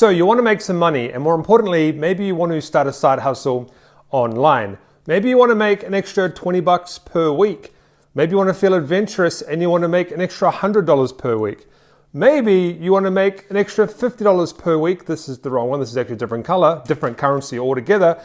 So you want to make some money, and more importantly, maybe you want to start a side hustle online. Maybe you want to make an extra 20 bucks per week. Maybe you want to feel adventurous and you want to make an extra $100 per week. Maybe you want to make an extra $50 per week. This is the wrong one. This is actually a different color, different currency altogether.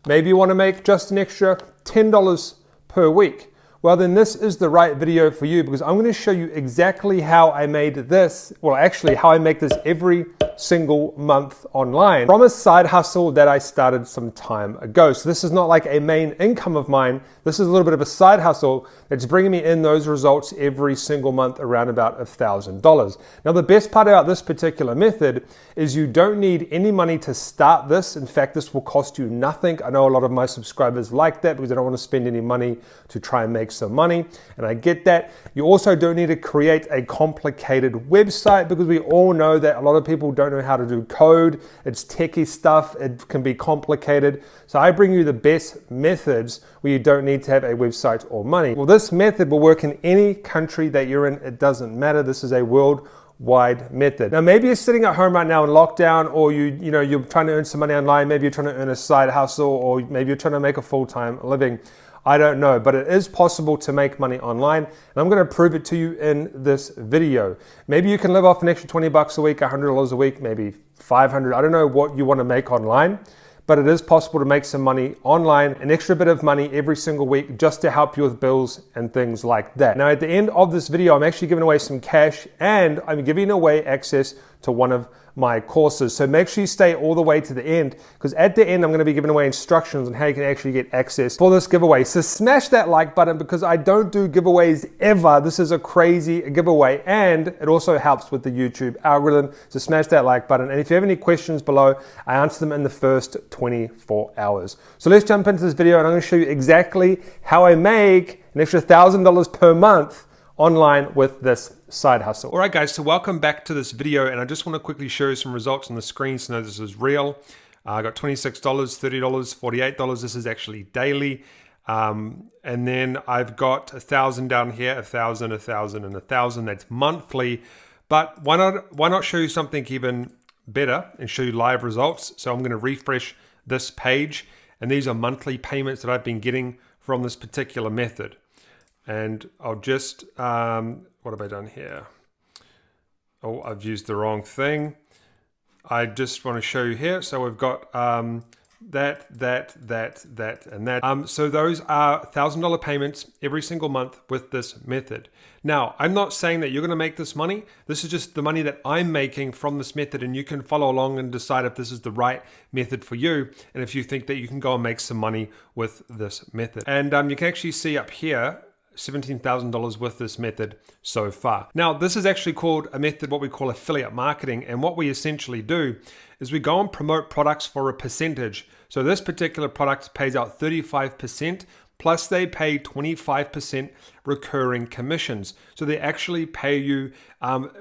Maybe you want to make just an extra $10 per week. Well, then this is the right video for you, because I'm going to show you exactly how I made this. Well, actually how I make this every single month online from a side hustle that I started some time ago. So this is not like a main income of mine. This is a little bit of a side hustle that's bringing me in those results every single month, around about $1,000. Now, the best part about this particular method is you don't need any money to start this. In fact, this will cost you nothing. I know a lot of my subscribers like that because they don't want to spend any money to try and make some money, and I get that. You also don't need to create a complicated website, because we all know that a lot of people don't know how to do code. It's techie stuff. It can be complicated. So I bring you the best methods where you don't need to have a website or money. Well, this method will work in any country that you're in. It doesn't matter. This is a worldwide method. Now, maybe you're sitting at home right now in lockdown, or you're trying to earn some money online. Maybe you're trying to earn a side hustle, or maybe you're trying to make a full-time living. I don't know, but it is possible to make money online, and I'm going to prove it to you in this video. Maybe you can live off an extra 20 bucks a week, $100 a week, maybe 500. I don't know what you want to make online, but it is possible to make some money online, an extra bit of money every single week, just to help you with bills and things like that. Now, at the end of this video, I'm actually giving away some cash, and I'm giving away access to one of my courses. So make sure you stay all the way to the end, because at the end I'm going to be giving away instructions on how you can actually get access for this giveaway. So smash that like button, because I don't do giveaways ever. This is a crazy giveaway, and it also helps with the YouTube algorithm. So smash that like button, and if you have any questions below, I answer them in the first 24 hours. So let's jump into this video, and I'm going to show you exactly how I make an extra $1,000 per month online with this side hustle. All right, guys, so welcome back to this video, and I just want to quickly show you some results on the screen so you know this is real. I got $26, $30, $48. This is actually daily. And then I've got 1,000 down here, 1,000, 1,000, and 1,000. That's monthly. But why not show you something even better and show you live results? So I'm going to refresh this page, and these are monthly payments that I've been getting from this particular method. And I'll just, what have I done here? Oh, I've used the wrong thing. I just want to show you here. So we've got that, and that. So those are $1,000 payments every single month with this method. Now, I'm not saying that you're going to make this money. This is just the money that I'm making from this method, and you can follow along and decide if this is the right method for you, and if you think that you can go and make some money with this method. And you can actually see up here, $17,000 with this method so far. Now, this is actually called a method, what we call affiliate marketing. And what we essentially do is we go and promote products for a percentage. So this particular product pays out 35%, plus they pay 25% recurring commissions. So they actually pay you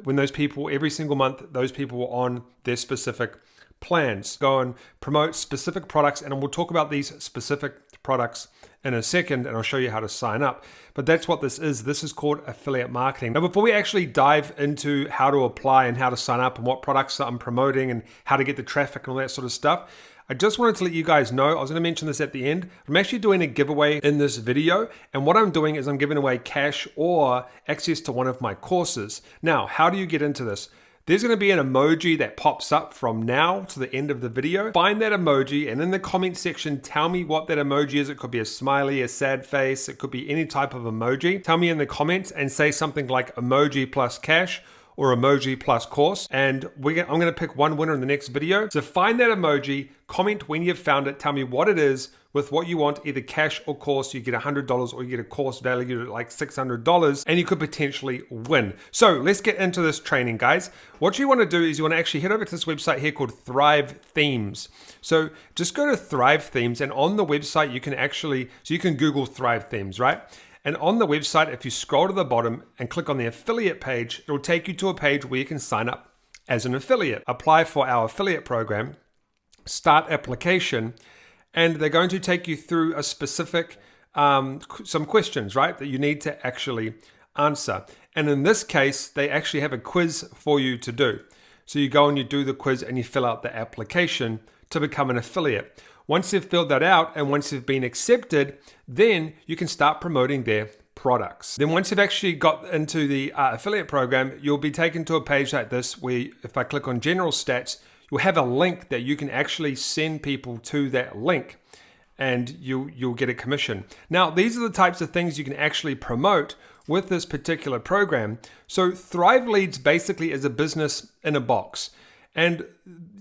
when those people, every single month, those people are on their specific plans. Go and promote specific products, and we'll talk about these specific products in a second, and I'll show you how to sign up. But that's what this is. This is called affiliate marketing. Now, before we actually dive into how to apply and how to sign up and what products I'm promoting and how to get the traffic and all that sort of stuff, I just wanted to let you guys know, I was going to mention this at the end, I'm actually doing a giveaway in this video, and what I'm doing is I'm giving away cash or access to one of my courses. Now, how do you get into this? There's going to be an emoji that pops up from now to the end of the video. Find that emoji, and in the comment section, tell me what that emoji is. It could be a smiley, a sad face. It could be any type of emoji. Tell me in the comments and say something like emoji plus cash or emoji plus course. And I'm going to pick one winner in the next video. So find that emoji, comment when you've found it, tell me what it is with what you want, either cash or course. You get $100 or you get a course valued at like $600, and you could potentially win. So let's get into this training, guys. What you want to do is you want to actually head over to this website here called Thrive Themes. So just go to Thrive Themes, and on the website you can actually, so you can Google Thrive Themes, right? And on the website, if you scroll to the bottom and click on the affiliate page, it will take you to a page where you can sign up as an affiliate. Apply for our affiliate program, start application, and they're going to take you through a specific, some questions, right, that you need to actually answer. And in this case, they actually have a quiz for you to do. So you go and you do the quiz and you fill out the application to become an affiliate. Once you've filled that out and once you've been accepted, then you can start promoting their products. Then once you've actually got into the affiliate program, you'll be taken to a page like this where if I click on general stats, you'll have a link that you can actually send people to that link and you'll get a commission. Now, these are the types of things you can actually promote with this particular program. So Thrive Leads basically is a business in a box. And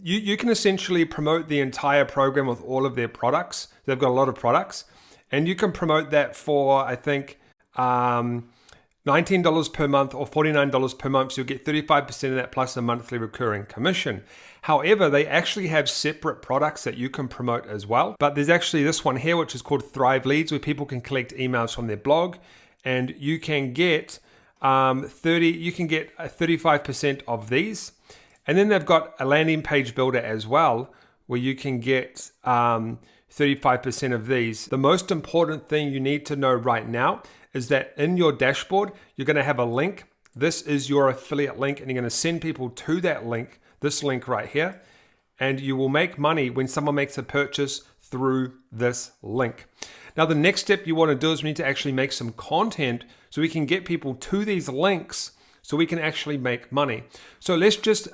you can essentially promote the entire program with all of their products. They've got a lot of products. And you can promote that for, I think, $19 per month or $49 per month. So you'll get 35% of that plus a monthly recurring commission. However, they actually have separate products that you can promote as well. But there's actually this one here, which is called Thrive Leads, where people can collect emails from their blog. And you can get 35% of these. And then they've got a landing page builder as well, where you can get 35% of these. The most important thing you need to know right now is that in your dashboard, you're going to have a link. This is your affiliate link, and you're going to send people to that link, this link right here, and you will make money when someone makes a purchase through this link. Now, the next step you want to do is we need to actually make some content so we can get people to these links so we can actually make money. So let's just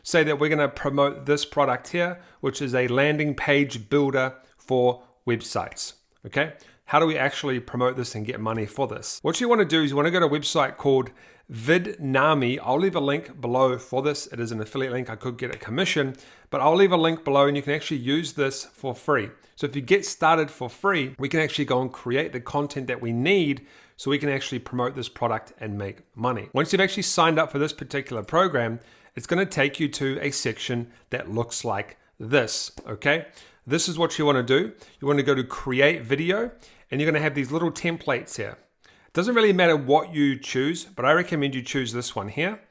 say that we're going to promote this product here, which is a landing page builder for websites. Okay. How do we actually promote this and get money for this? What you want to do is you want to go to a website called Vidnami. I'll leave a link below for this. It is an affiliate link. I could get a commission, but I'll leave a link below and you can actually use this for free. So if you get started for free, we can actually go and create the content that we need so we can actually promote this product and make money. Once you've actually signed up for this particular program, it's going to take you to a section that looks like this, okay? This is what you want to do. You want to go to create video and you're going to have these little templates here. It doesn't really matter what you choose, but I recommend you choose this one here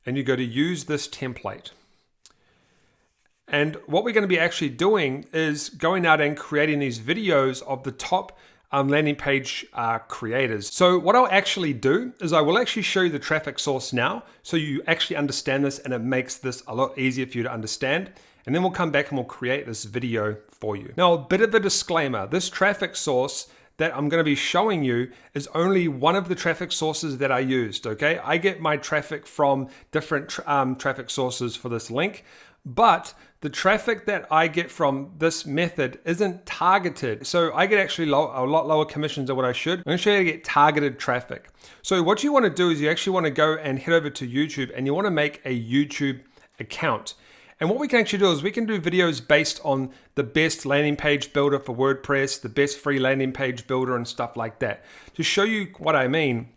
and you go to use this template. And what we're going to be actually doing is going out and creating these videos of the top landing page creators. So what I'll actually do is I will actually show you the traffic source now so you actually understand this and it makes this a lot easier for you to understand. And then we'll come back and we'll create this video for you. Now, a bit of a disclaimer, this traffic source that I'm going to be showing you is only one of the traffic sources that I used, okay? I get my traffic from different traffic sources for this link, but the traffic that I get from this method isn't targeted. So I get actually a lot lower commissions than what I should. I'm going to show you how to get targeted traffic. So what you want to do is you actually want to go and head over to YouTube and you want to make a YouTube account. And what we can actually do is we can do videos based on the best landing page builder for WordPress, the best free landing page builder and stuff like that. To show you what I mean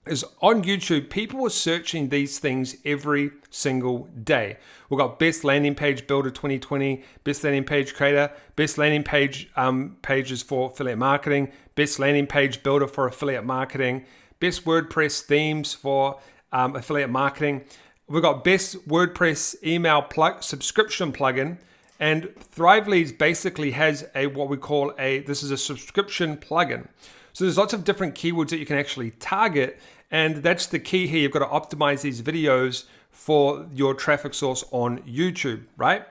is on YouTube, people are searching these things every single day. We've got best landing page builder 2020, best landing page creator, best landing page pages for affiliate marketing, best landing page builder for affiliate marketing, best WordPress themes for affiliate marketing. We've got best WordPress email subscription plugin, and Thrive Leads basically has what we call this is a subscription plugin. So there's lots of different keywords that you can actually target, and that's the key here. You've got to optimize these videos for your traffic source on YouTube, right?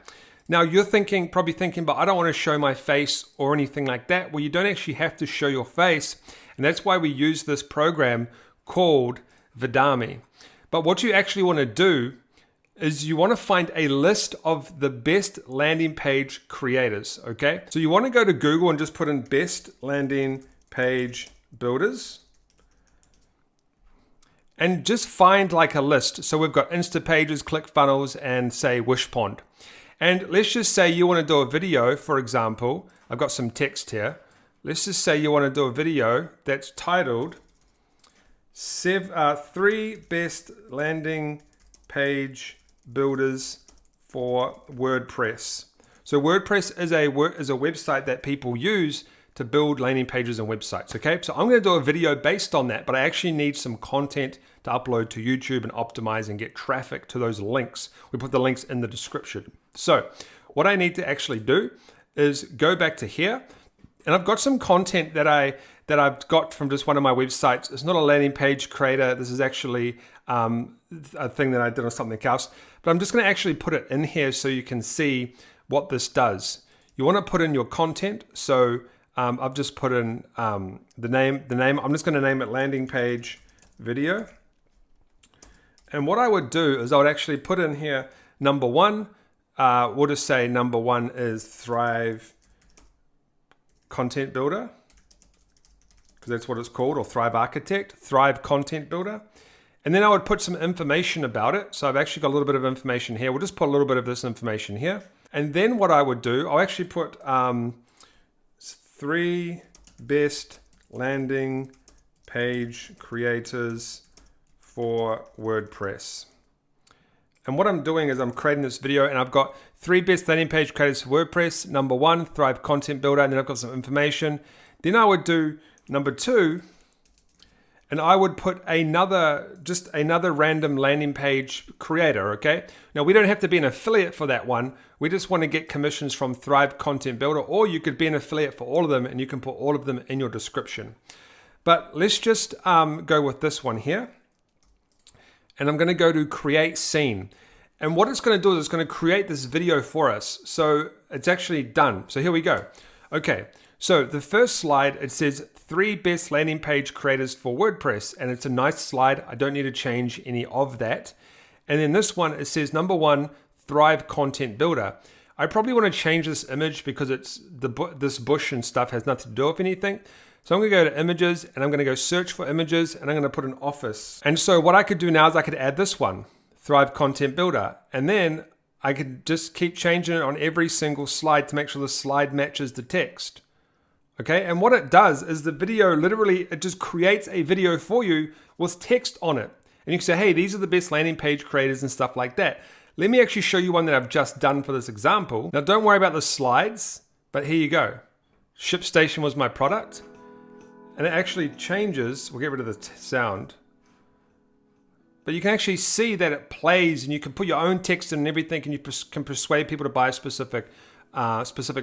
Now you're probably thinking, but I don't want to show my face or anything like that. Well, you don't actually have to show your face, and that's why we use this program called Vidnami. But what you actually want to do is you want to find a list of the best landing page creators, okay? So you want to go to Google and just put in best landing page builders and just find like a list. So we've got Instapages, ClickFunnels, and say Wishpond. And let's just say you want to do a video, for example, I've got some text here. Let's just say you want to do a video that's titled 3 best landing page builders for WordPress. So WordPress is a website that people use to build landing pages and websites, okay? So I'm going to do a video based on that, but I actually need some content to upload to YouTube and optimize and get traffic to those links. We put the links in the description. So what I need to actually do is go back to here, and I've got some content that that I've got from just one of my websites. It's not a landing page creator. This is actually a thing that I did on something else. But I'm just going to actually put it in here so you can see what this does. You want to put in your content. So I've just put in the name. I'm just going to name it landing page video. And what I would do is I would actually put in here number one. We'll just say number one is Thrive Content Builder, because that's what it's called, or Thrive Architect, Thrive Content Builder. And then I would put some information about it. So I've actually got a little bit of information here. We'll just put a little bit of this information here. And then what I would do, I'll actually put 3 best landing page creators for WordPress. And what I'm doing is I'm creating this video, and I've got 3 best landing page creators for WordPress. Number 1, Thrive Content Builder, and then I've got some information. Then I would do number 2, and I would put just another random landing page creator, okay? Now, we don't have to be an affiliate for that one. We just want to get commissions from Thrive Content Builder, or you could be an affiliate for all of them, and you can put all of them in your description. But let's just go with this one here. And I'm going to go to create scene. And what it's going to do is it's going to create this video for us. So it's actually done. So here we go. Okay. So the first slide, it says 3 best landing page creators for WordPress. And it's a nice slide. I don't need to change any of that. And then this one, it says number 1, Thrive Content Builder. I probably want to change this image because it's this bush and stuff has nothing to do with anything. So I'm going to go to images, and I'm going to go search for images, and I'm going to put an office. And so what I could do now is I could add this one, Thrive Content Builder. And then I could just keep changing it on every single slide to make sure the slide matches the text. Okay, and what it does is the video literally, it just creates a video for you with text on it. And you can say, hey, these are the best landing page creators and stuff like that. Let me actually show you one that I've just done for this example. Now, don't worry about the slides, but here you go. ShipStation was my product. And it actually changes. We'll get rid of the sound. But you can actually see that it plays, and you can put your own text in and everything, and you can persuade people to buy a specific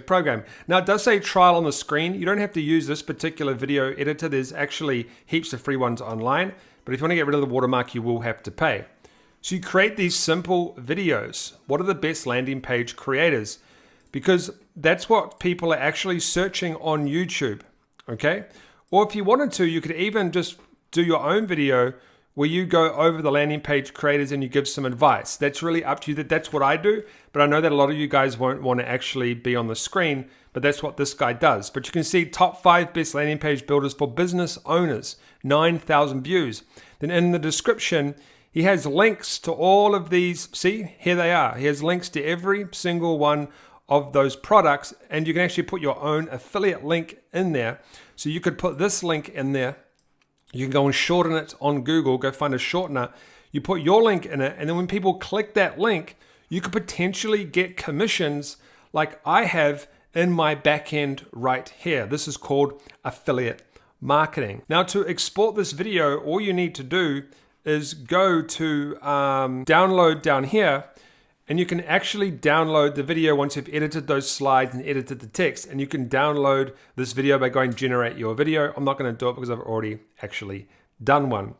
program. Now, it does say trial on the screen. You don't have to use this particular video editor. There's actually heaps of free ones online. But if you want to get rid of the watermark, you will have to pay. So you create these simple videos. What are the best landing page creators? Because that's what people are actually searching on YouTube. Okay? Or if you wanted to, you could even just do your own video where you go over the landing page creators and you give some advice. That's really up to you. That's what I do, but I know that a lot of you guys won't want to actually be on the screen, but that's what this guy does. But you can see top 5 best landing page builders for business owners, 9,000 views. Then in the description, he has links to all of these. See, here they are. He has links to every single one of those products, and you can actually put your own affiliate link in there. So you could put this link in there. You can go and shorten it on Google, go find a shortener. You put your link in it, and then when people click that link, you could potentially get commissions like I have in my back end right here. This is called affiliate marketing. Now, to export this video, all you need to do is go to download down here, and you can actually download the video once you've edited those slides and edited the text. And you can download this video by going generate your video. I'm not going to do it because I've already actually done one.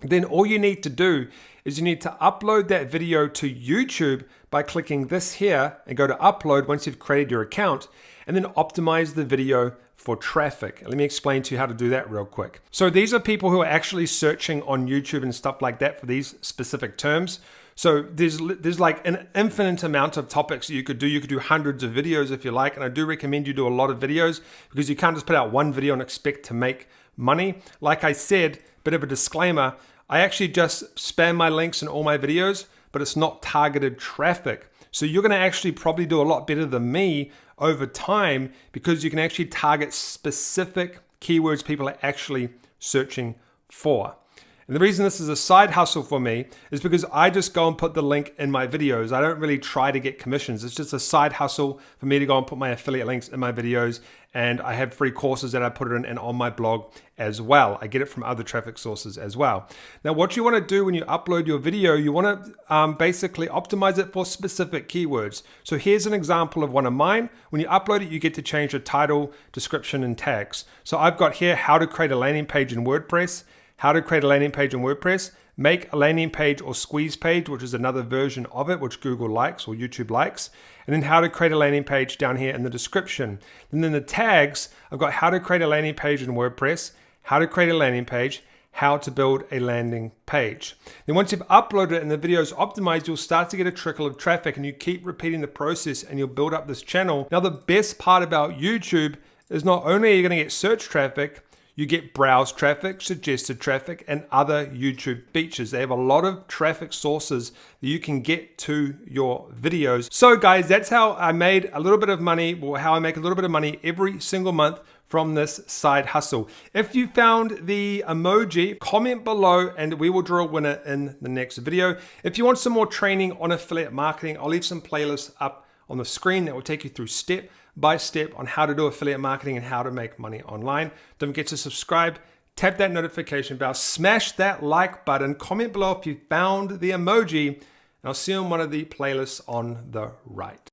Then all you need to do is you need to upload that video to YouTube by clicking this here and go to upload once you've created your account, and then optimize the video for traffic. Let me explain to you how to do that real quick. So these are people who are actually searching on YouTube and stuff like that for these specific terms. So there's like an infinite amount of topics that you could do. You could do hundreds of videos if you like, and I do recommend you do a lot of videos because you can't just put out one video and expect to make money. Like I said, bit of a disclaimer, I actually just spam my links in all my videos, but it's not targeted traffic. So you're going to actually probably do a lot better than me over time because you can actually target specific keywords people are actually searching for. And the reason this is a side hustle for me is because I just go and put the link in my videos. I don't really try to get commissions. It's just a side hustle for me to go and put my affiliate links in my videos. And I have free courses that I put it in and on my blog as well. I get it from other traffic sources as well. Now, what you want to do when you upload your video, you want to basically optimize it for specific keywords. So here's an example of one of mine. When you upload it, you get to change the title, description, and tags. So I've got here how to create a landing page in WordPress, how to create a landing page in WordPress, make a landing page or squeeze page, which is another version of it, which Google likes or YouTube likes, and then how to create a landing page down here in the description. And then the tags, I've got how to create a landing page in WordPress, how to create a landing page, how to build a landing page. Then once you've uploaded it and the video is optimized, you'll start to get a trickle of traffic, and you keep repeating the process and you'll build up this channel. Now, the best part about YouTube is not only are you going to get search traffic, you get browse traffic, suggested traffic, and other YouTube features. They have a lot of traffic sources that you can get to your videos. So guys, that's how I made a little bit of money, or how I make a little bit of money every single month from this side hustle. If you found the emoji, comment below and we will draw a winner in the next video. If you want some more training on affiliate marketing, I'll leave some playlists up on the screen that will take you through step by step on how to do affiliate marketing and how to make money online. Don't forget to subscribe, tap that notification bell, smash that like button, comment below if you found the emoji, and I'll see you on one of the playlists on the right.